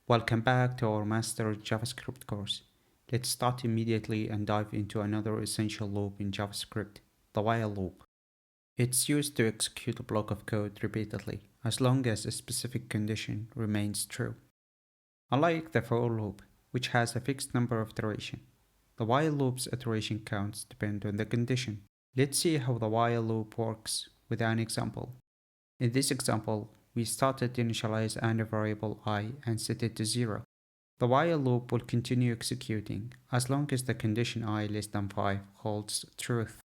Welcome back to our Master JavaScript course. Let's start immediately and dive into another essential loop in JavaScript, the while loop. It's used to execute a block of code repeatedly, as long as a specific condition remains true. Unlike the for loop, which has a fixed number of iterations, the while loop's iteration counts depend on the condition. Let's see how the while loop works with an example. In this example, we started to initialize a variable I and set it to 0. The while loop will continue executing as long as the condition I less than 5 holds truth.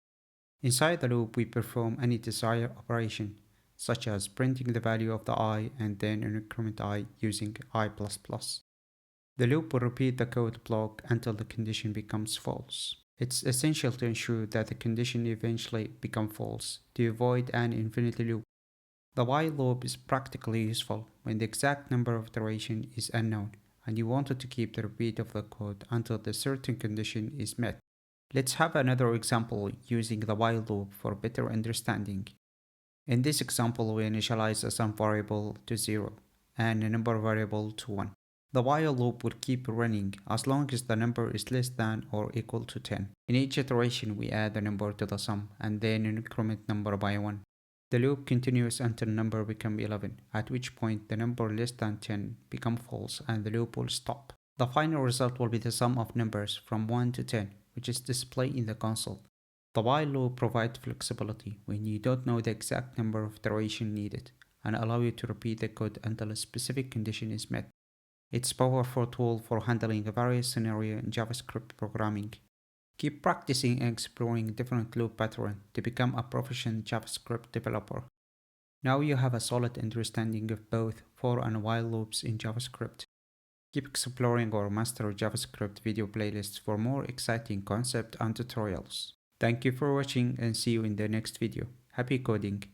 Inside the loop, we perform any desired operation, such as printing the value of the I and then increment I using I++. The loop will repeat the code block until the condition becomes false. It's essential to ensure that the condition eventually becomes false to avoid an infinity loop. The while loop is practically useful when the exact number of iterations is unknown and you wanted to keep the repeat of the code until the certain condition is met. Let's have another example using the while loop for better understanding. In this example, we initialize a sum variable to 0 and a number variable to 1. The while loop will keep running as long as the number is less than or equal to 10. In each iteration, we add a number to the sum and then increment number by 1. The loop continues until number becomes 11, at which point the number less than 10 becomes false and the loop will stop. The final result will be the sum of numbers from 1 to 10, which is displayed in the console. The while loop provides flexibility when you don't know the exact number of iterations needed and allow you to repeat the code until a specific condition is met. It's a powerful tool for handling various scenarios in JavaScript programming. Keep practicing and exploring different loop patterns to become a proficient JavaScript developer. Now you have a solid understanding of both for and while loops in JavaScript. Keep exploring our Master JavaScript video playlist for more exciting concepts and tutorials. Thank you for watching and see you in the next video. Happy coding!